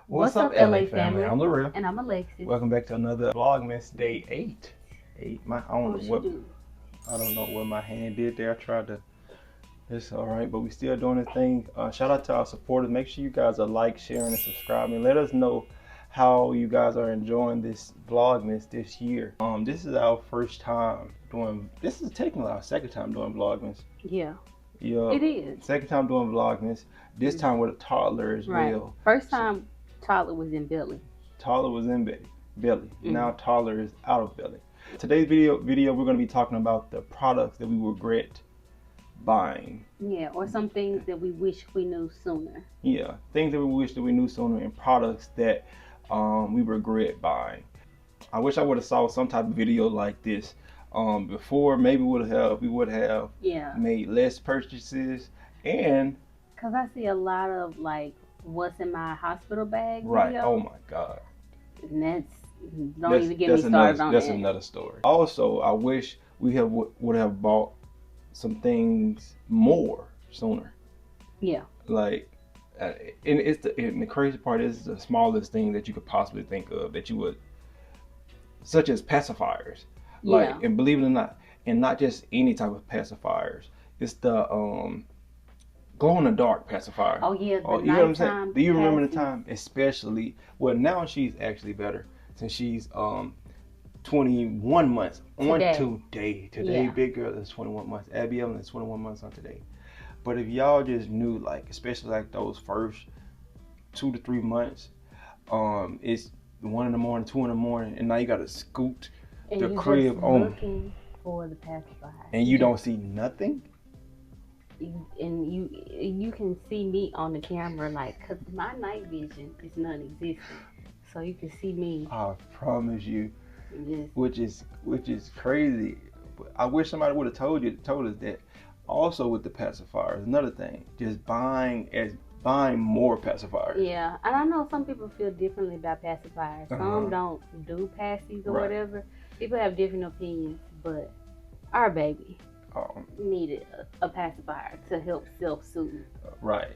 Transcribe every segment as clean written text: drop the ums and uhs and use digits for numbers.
What's up, LA family? family? I'm Larrial. And I'm Alexis. Welcome back to another Vlogmas Day 8. I don't know what my hand did there. I tried to. It's all right, but we still doing this thing. Shout out to our supporters. Make sure you guys are like, sharing, and subscribing. Let us know how you guys are enjoying this Vlogmas this year. This is our first time doing. This is technically our second time doing Vlogmas. Yeah. Yeah. It is. Second time doing Vlogmas. This time with a toddler as well. First time toddler was in belly. Toddler was in belly. Now toddler is out of belly. Today's video we're going to be talking about the products that we regret buying. Yeah, or some things that we wish we knew sooner. Yeah, things that we wish that we knew sooner, and products that we regret buying. I wish I would have saw some type of video like this before. Maybe we would have made less purchases. And because I see a lot of like what's in my hospital bag right video. Oh my god, and don't even get me started on that. That's another story. Also, I wish we would have bought some things more sooner. Yeah. Like, and the crazy part is the smallest thing that you could possibly think of that you would, such as pacifiers. Like, and believe it or not, and not just any type of pacifiers. It's the glow in the dark pacifier. Oh yeah, you know what I'm saying? Do you remember the time? Especially, well, now she's actually better since she's 21 months on today. Today, big girl is 21 months. Abby Ellen is 21 months on today. But if y'all just knew, like, especially like those first 2 to 3 months, it's 1 in the morning, 2 in the morning, and now you gotta scoot and the crib on. Looking for the pacifier. And you don't see nothing. And you can see me on the camera, like, cause my night vision is non-existent, so you can see me. I promise you, yes. which is crazy. I wish somebody would have told us that. Also with the pacifiers, another thing, just buying more pacifiers. Yeah, and I know some people feel differently about pacifiers. Some don't do passies or whatever. People have different opinions, but our baby needed a pacifier to help self-soothe. Right.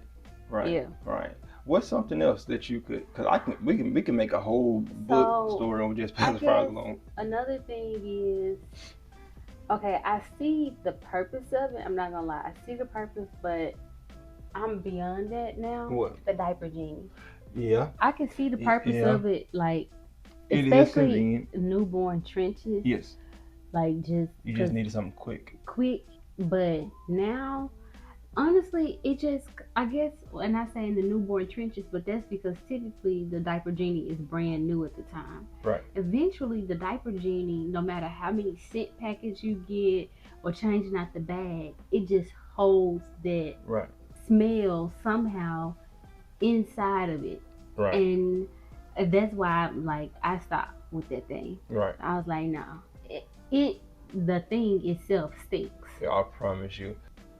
Yeah. Right. What's something else that you could? Cause we can make a whole book story on just pacifiers alone. Another thing is, okay, I see the purpose of it. I'm not gonna lie, I see the purpose, but I'm beyond that now. What? The diaper genie. Yeah. I can see the purpose of it, like, it especially newborn trenches. Yes. Like, you just needed something quick. But now, honestly, it just, I guess, and I say in the newborn trenches, but that's because typically the diaper genie is brand new at the time. Right. Eventually, the diaper genie, no matter how many scent packets you get or changing out the bag, it just holds that smell somehow inside of it. Right. And that's why, I stopped with that thing. Right. I was like, no. The thing itself stinks. Yeah, I promise you.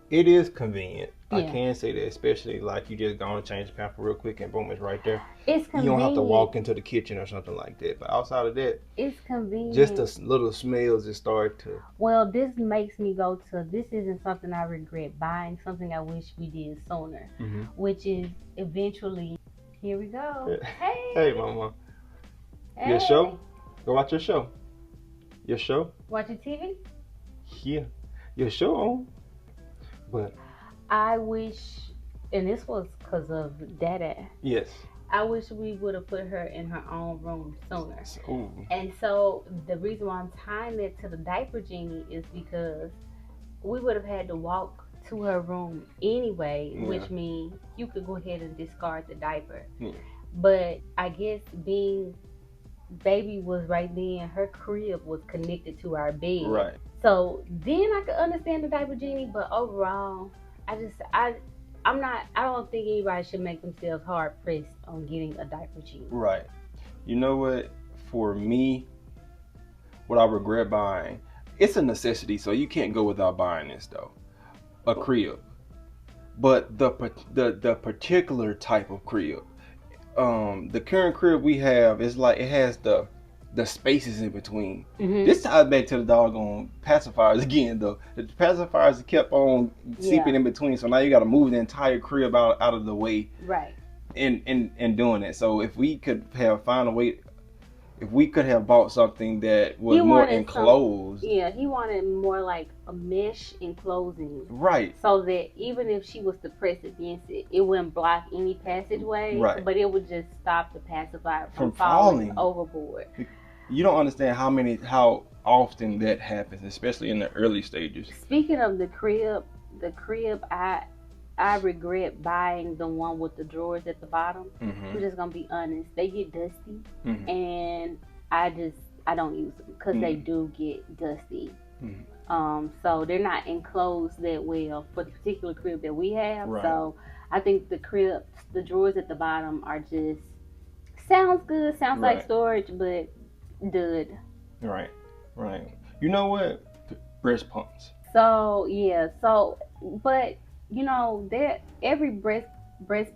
It is convenient. Yeah. I can say that, especially like you just go and change the pamper real quick and boom, it's right there. It's convenient. You don't have to walk into the kitchen or something like that. But outside of that, it's convenient. Just the little smells that start to. Well, this makes me go to, this isn't something I regret buying, something I wish we did sooner, which is eventually, here we go. Hey. Hey, mama. Hey. Your show? Go watch your show. Your show? Watching TV? Yeah. Your show on. But I wish, and this was because of Dada. Yes. I wish we would have put her in her own room sooner. Ooh. And so the reason why I'm tying it to the diaper genie is because we would have had to walk to her room anyway, which means you could go ahead and discard the diaper. Yeah. But I guess being baby was right then, her crib was connected to our bed. Right. So then I could understand the diaper genie, but overall, I don't think anybody should make themselves hard pressed on getting a diaper genie. Right. You know what? For me, what I regret buying, it's a necessity, so you can't go without buying this though. A crib. But the particular type of crib. The current crib we have is like, it has the spaces in between. This ties back to the doggone pacifiers again though. The pacifiers kept on seeping in between, so now you got to move the entire crib out of the way. Right. in doing it. So if we could have found a way, if we could have bought something that was more enclosed. He wanted more like a mesh enclosing. Right. So that even if she was to press against it, it wouldn't block any passageway. Right. But it would just stop the pacifier from falling overboard. You don't understand how often that happens, especially in the early stages. Speaking of the crib, I regret buying the one with the drawers at the bottom. I'm just gonna be honest; they get dusty, and I don't use them because they do get dusty. So they're not enclosed that well for the particular crib that we have. Right. So I think the drawers at the bottom are just sounds good, sounds like storage, but dud. Right. You know what? Breast pumps. So yeah, but you know, every breast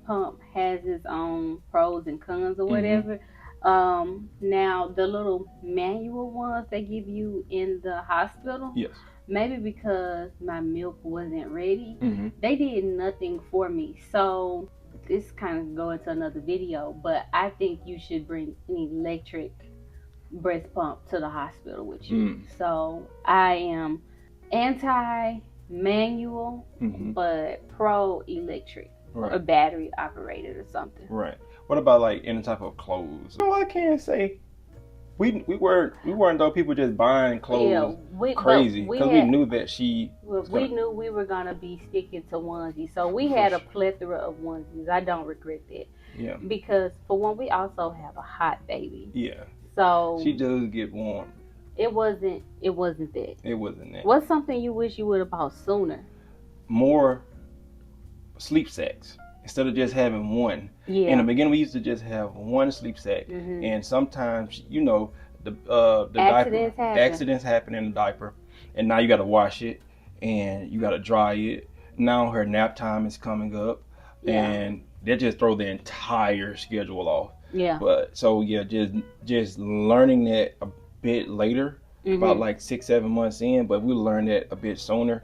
pump has its own pros and cons or whatever. Now the little manual ones they give you in the hospital. Yes. Maybe because my milk wasn't ready, they did nothing for me. So this kind of go into another video, but I think you should bring an electric breast pump to the hospital with you. So I am anti-manual, but pro-electric or battery operated or something. Right. What about like any type of clothes? No, I can't say. We weren't though people just buying clothes crazy because we knew that we knew we were gonna be sticking to onesies, so we had a plethora of onesies. I don't regret that. Yeah. Because for one, we also have a hot baby. Yeah. So she does get warm. It wasn't that. It wasn't that. What's something you wish you would have bought sooner? More sleep sacks. Instead of just having one. Yeah. In the beginning, we used to just have one sleep sack, and sometimes, you know, the accidents happen in the diaper, and now you got to wash it, and you got to dry it. Now her nap time is coming up, and they just throw the entire schedule off. Yeah. But so yeah, just learning that a bit later, about like 6-7 months in, but we learned that a bit sooner.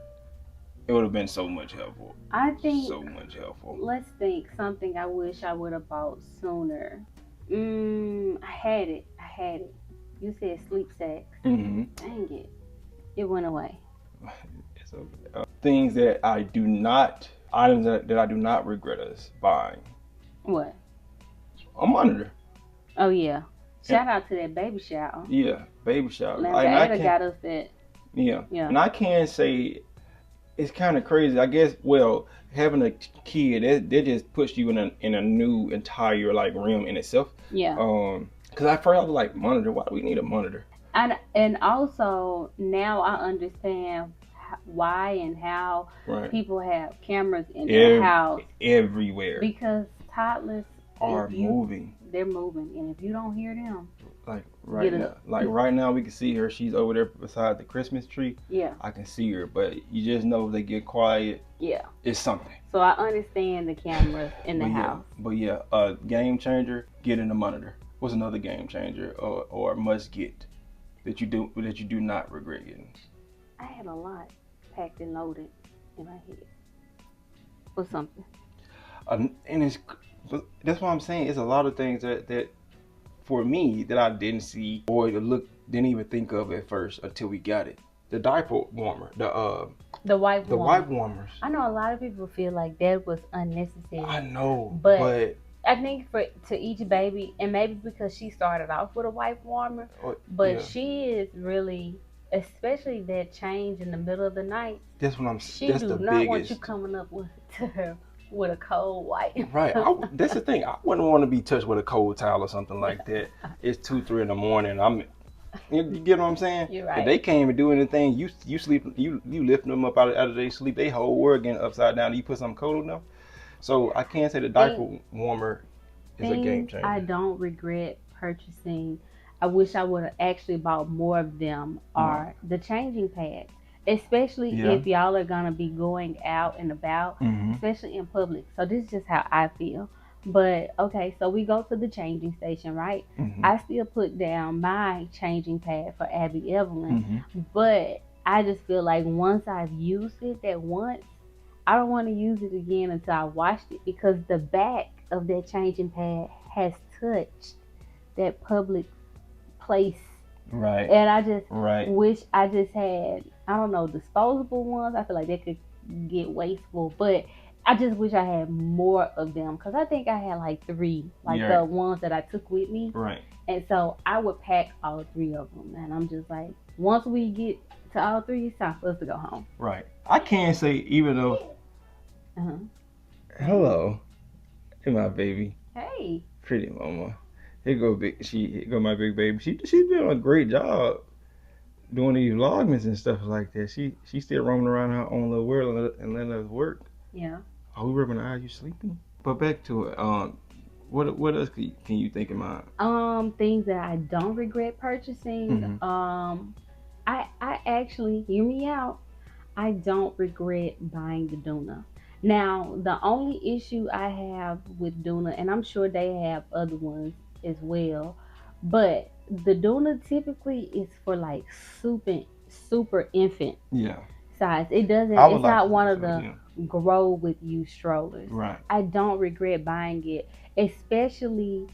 It would have been so much helpful. I think so much helpful. Let's think something I wish I would have bought sooner. I had it. You said sleep sacks. Dang it. It went away. It's okay. Items that I do not regret us buying. What? A monitor. Oh yeah. Shout out to that baby shower. Yeah, baby shower. Ada got us that. Yeah. And I can say it's kind of crazy. I guess, well, having a kid, that just puts you in a new entire like realm in itself. Yeah. Because at first I was like, monitor. Why do we need a monitor? And also now I understand why and how people have cameras in their house everywhere because toddlers are moving. They're moving, and if you don't hear them, like right now, we can see her. She's over there beside the Christmas tree. Yeah, I can see her, but you just know if they get quiet. Yeah, it's something. So I understand the cameras in the house. But yeah, a game changer. Getting a monitor. What's another game changer or must get that you do not regret getting? I had a lot packed and loaded in my head. Or something. But that's what I'm saying. It's a lot of things that for me that I didn't see or didn't even think of at first until we got it. The diaper warmer, the wipe warmers. I know a lot of people feel like that was unnecessary. I know, but I think to each baby, and maybe because she started off with a wipe warmer, but she is really, especially that change in the middle of the night. That's what She do not want you coming up to her with a cold wipe. Right. That's the thing. I wouldn't want to be touched with a cold towel or something like that. It's 2-3 in the morning. You get what I'm saying? You're right. If they can't even do anything, you sleep. You lifting them up out of their sleep. They whole world getting upside down. You put something cold on them. So I can't say the diaper warmer is a game changer. I don't regret purchasing. I wish I would have actually bought more of them. Are the changing pads. Especially if y'all are going to be going out and about, especially in public. So this is just how I feel. But, okay, so we go to the changing station, right? I still put down my changing pad for Abby Evelyn. But I just feel like once I've used it that once, I don't want to use it again until I washed it because the back of that changing pad has touched that public place. Right. And I just Right. wish I just had, I don't know, disposable ones. I feel like they could get wasteful, but I just wish I had more of them because I think I had like 3, like Yeah. the ones that I took with me. Right. And so I would pack all 3 of them. And I'm just like, once we get to all 3, it's time for us to go home. Right. I can't say, even though. Uh-huh. Hello. Hey, my baby. Hey. Pretty mama. Here go my big baby. She's doing a great job doing these vlogmas and stuff like that. She's still roaming around her own little world and letting us work. Yeah. Are we rubbing our eyes? You sleeping? But back to it. What else can you think of mine? Things that I don't regret purchasing. Mm-hmm. I actually, hear me out. I don't regret buying the Duna. Now, the only issue I have with Duna, and I'm sure they have other ones as well, but the Duna typically is for like super infant size. It doesn't. It's not one of the grow with you strollers. Right. I don't regret buying it, especially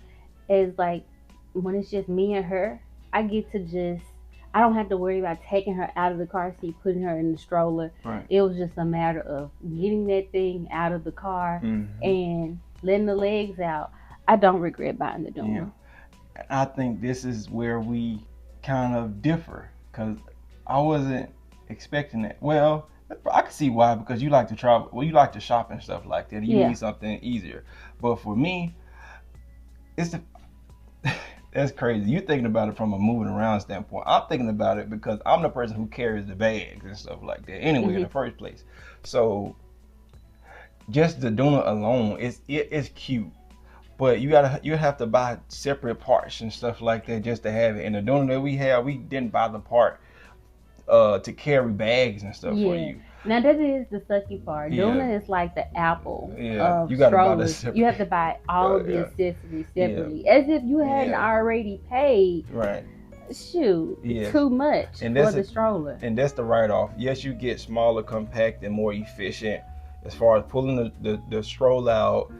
as like when it's just me and her. I get to just. I don't have to worry about taking her out of the car seat, putting her in the stroller. Right. It was just a matter of getting that thing out of the car and letting the legs out. I don't regret buying the Duna. Yeah. I think this is where we kind of differ because I wasn't expecting it. Well, I can see why, because you like to travel. Well, you like to shop and stuff like that. You need something easier. But for me, it's the that's crazy. You're thinking about it from a moving around standpoint. I'm thinking about it because I'm the person who carries the bags and stuff like that anyway in the first place. So just the Duna alone, it's cute. But you have to buy separate parts and stuff like that just to have it. And the Duna that we didn't buy the part to carry bags and stuff for you. Now that is the sucky part. Duna is like the Apple of you gotta strollers. buy the separate. You have to buy all of the accessories separately, as if you hadn't already paid. Right. Shoot, too much for the stroller. And that's the write-off. Yes, you get smaller, compact, and more efficient as far as pulling the stroller out.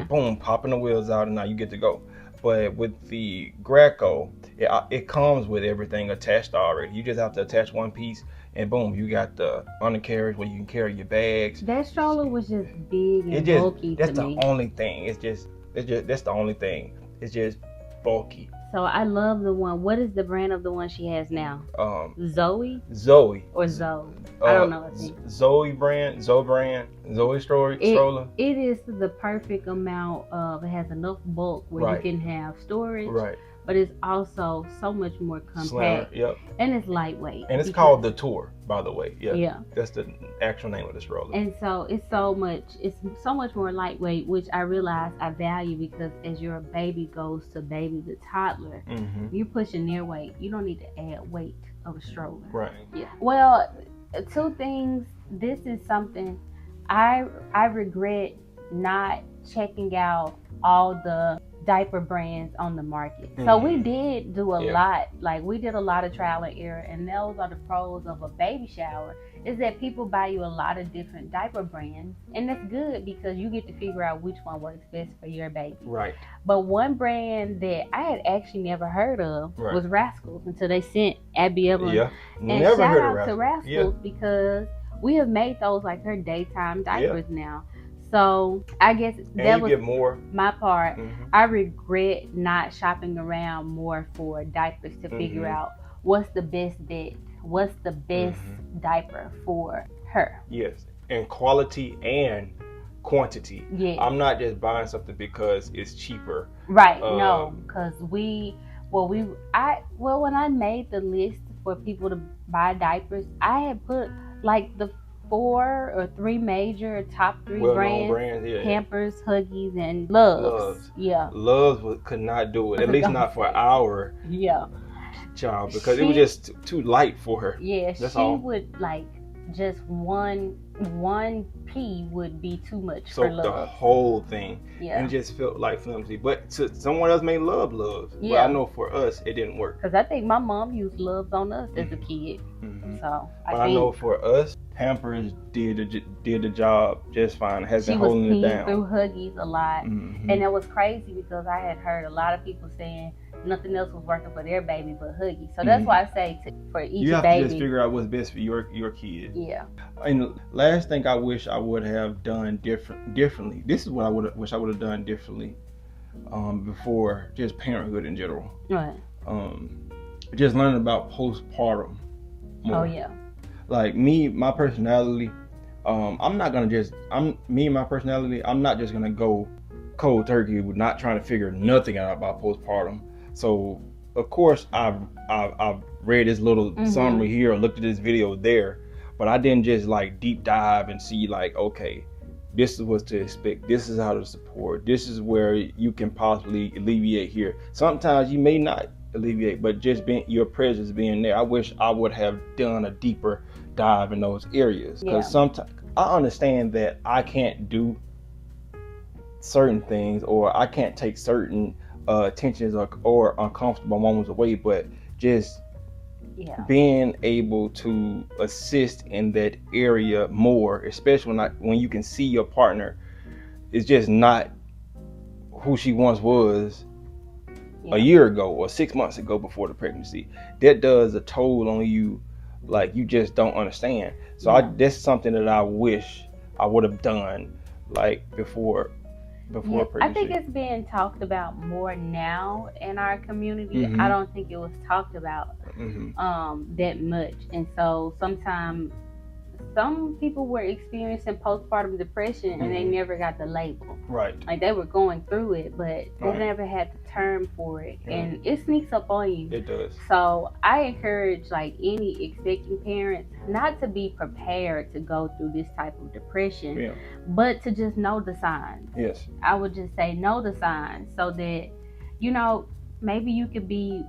Boom, popping the wheels out, and now you get to go. But with the Greco, it comes with everything attached already. You just have to attach one piece, and boom, you got the undercarriage where you can carry your bags. That stroller was just big and bulky. That's the only thing. That's the only thing. It's just bulky. So I love the one. What is the brand of the one she has now? Zoe or Zoe? I don't know. Zoe stroller. It is the perfect amount of. It has enough bulk where you can have storage. Right. But it's also so much more compact. Slimmer, and it's lightweight. And it's called the Tour, by the way. Yeah. That's the actual name of the stroller. And so it's so much more lightweight, which I realize I value because as your baby goes to baby to toddler, you're pushing their weight. You don't need to add weight of a stroller. Right. Yeah. Well, 2 things. This is something I regret not checking out all the diaper brands on the market. So we did do a lot. Like we did a lot of trial and error, and those are the pros of a baby shower, is that people buy you a lot of different diaper brands, and that's good because you get to figure out which one works best for your baby. Right. But one brand that I had actually never heard of was Rascals until they sent Abby Evelyn. Yeah. And Never shout heard out of to Rascals because we have made those like her daytime diapers now. So I guess that was more. My part. I regret not shopping around more for diapers to figure out what's the best bet, what's the best diaper for her. Yes, and quality and quantity. Yeah. I'm not just buying something because it's cheaper. Right. No, because when I made the list for people to buy diapers, I had put like the 4 or 3 major top 3 brands, Pampers, Huggies, and Loves. Yeah. Loves could not do it, at least not for our child, because it was just too light for her. Yeah, she would like just one P would be too much for Love. So the whole thing, and just felt like flimsy. But someone else may love Loves. Yeah. But I know for us it didn't work. Because I think my mom used Loves on us as a kid. So I know for us, Pampers did the job just fine. Has She been was holding it peeing down. through Huggies a lot, Mm-hmm. and it was crazy because I had heard a lot of people saying nothing else was working for their baby but Huggies. So that's why I say for each baby, you have to just figure out what's best for your kid. Yeah. And last thing I wish I would have done differently. This is what I wish I would have done differently before just parenthood in general. Right. Just learning about postpartum more. Oh yeah. Like me, my personality, I'm not just gonna go cold turkey with not trying to figure nothing out about postpartum. So of course I've read this little summary here or looked at this video there, but I didn't just like deep dive and see like, okay, this is what to expect, this is how to support, this is where you can possibly alleviate here. Sometimes you may not alleviate, but just being your presence being there. I wish I would have done a deeper dive in those areas, because sometimes I understand that I can't do certain things or I can't take certain tensions or uncomfortable moments away, but just being able to assist in that area more, especially when you can see your partner is just not who she once was a year ago or 6 months ago before the pregnancy. That does a toll on you, like you just don't understand. So that's something that I wish I would have done like before pregnancy. I think it's being talked about more now in our community. I don't think it was talked about that much, and so sometimes some people were experiencing postpartum depression and they never got the label. Right. Like they were going through it, but they never had the term for it, and it sneaks up on you. It does. So I encourage like any expecting parents not to be prepared to go through this type of depression, but to just know the signs. Yes. I would just say know the signs so that, maybe you could be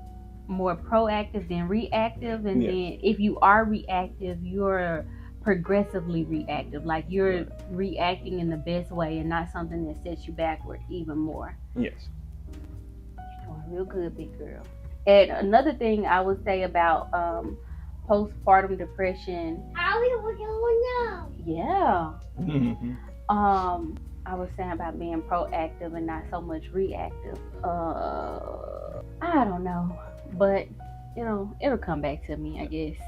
more proactive than reactive, and then if you are reactive, you're progressively reactive, like you're reacting in the best way and not something that sets you backward even more. Yes. You're doing real good, big girl. And another thing I would say about postpartum depression. Yeah. I was saying about being proactive and not so much reactive. I don't know, but it'll come back to me, I guess.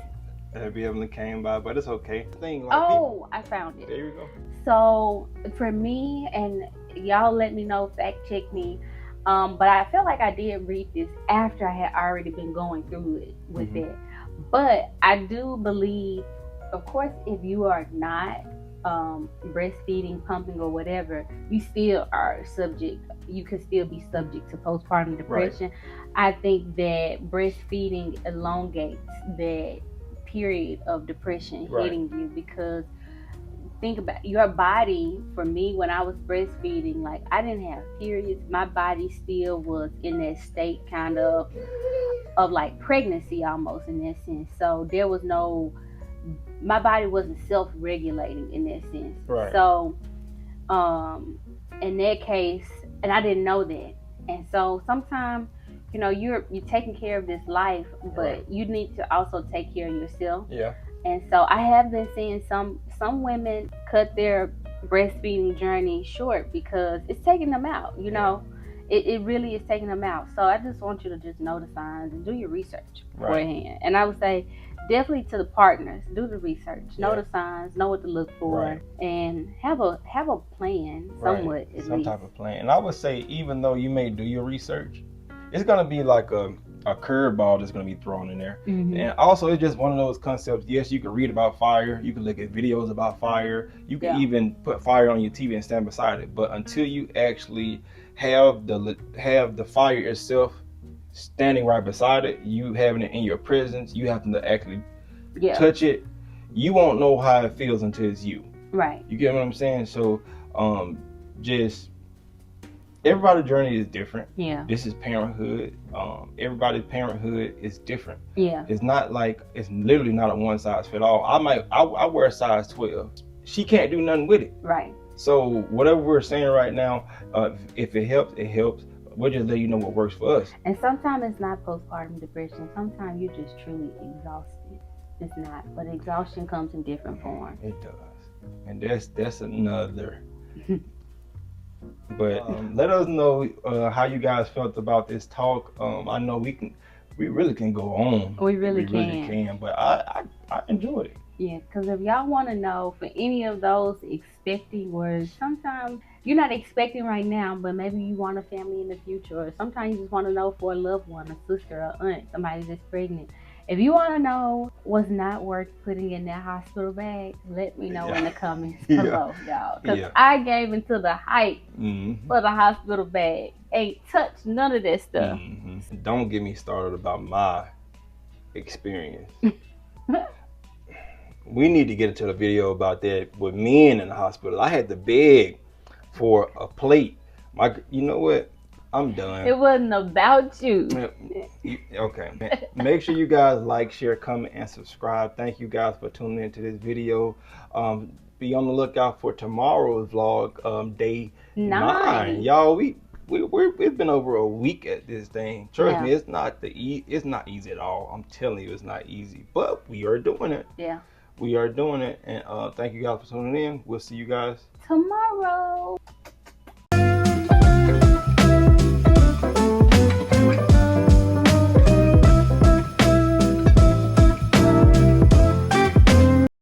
Have you ever came by, but it's okay. I found it. There you go. So for me, and y'all let me know, fact check me, but I feel like I did read this after I had already been going through it with it. But I do believe, of course, if you are not breastfeeding, pumping, or whatever, you still are subject. You could still be subject to postpartum depression. Right. I think that breastfeeding elongates that period of depression hitting you, because think about your body. For me, when I was breastfeeding, like I didn't have periods. My body still was in that state kind of like pregnancy almost in that sense. So there was my body wasn't self-regulating in that sense. Right. So in that case, and I didn't know that. And so sometimes, you're taking care of this life, but you need to also take care of yourself. Yeah. And so I have been seeing some women cut their breastfeeding journey short because it's taking them out. It really is taking them out. So I just want you to just know the signs and do your research beforehand. And I would say definitely to the partners, do the research, know the signs, know what to look for, and have a plan somewhat at some least. Type of plan. And I would say, even though you may do your research, it's gonna be like a curveball that's gonna be thrown in there. And also, it's just one of those concepts. Yes, you can read about fire, you can look at videos about fire, you can even put fire on your TV and stand beside it. But until you actually have the fire itself standing right beside it, you having it in your presence, you have to actually touch it, you won't know how it feels until it's you. Right. You get what I'm saying? So just everybody's journey is different. Yeah. This is parenthood. Everybody's parenthood is different. Yeah. It's literally not a one size fit all. I wear a size 12. She can't do nothing with it. Right. So whatever we're saying right now, if it helps, it helps. We'll just let you know what works for us. And sometimes it's not postpartum depression. Sometimes you're just truly exhausted. It's not. But exhaustion comes in different forms. It does. And that's another. But let us know how you guys felt about this talk. I know we really can go on. We really can. But I enjoyed it. Yeah, because if y'all want to know for any of those expecting words, sometimes you're not expecting right now, but maybe you want a family in the future, or sometimes you just want to know for a loved one, a sister, a aunt, somebody that's pregnant. If you want to know what's not worth putting in that hospital bag, let me know in the comments below, y'all. Because I gave into the hype for the hospital bag. Ain't touched none of that stuff. Don't get me started about my experience. We need to get into the video about that with men in the hospital. I had to beg for a plate. You know what? I'm done. It wasn't about you. Okay. Make sure you guys like, share, comment, and subscribe. Thank you guys for tuning into this video. Be on the lookout for tomorrow's vlog, day 9. Y'all, we've been over a week at this thing. Trust me, it's not easy at all. I'm telling you, it's not easy. But we are doing it. Yeah. We are doing it. And thank you guys for tuning in. We'll see you guys tomorrow.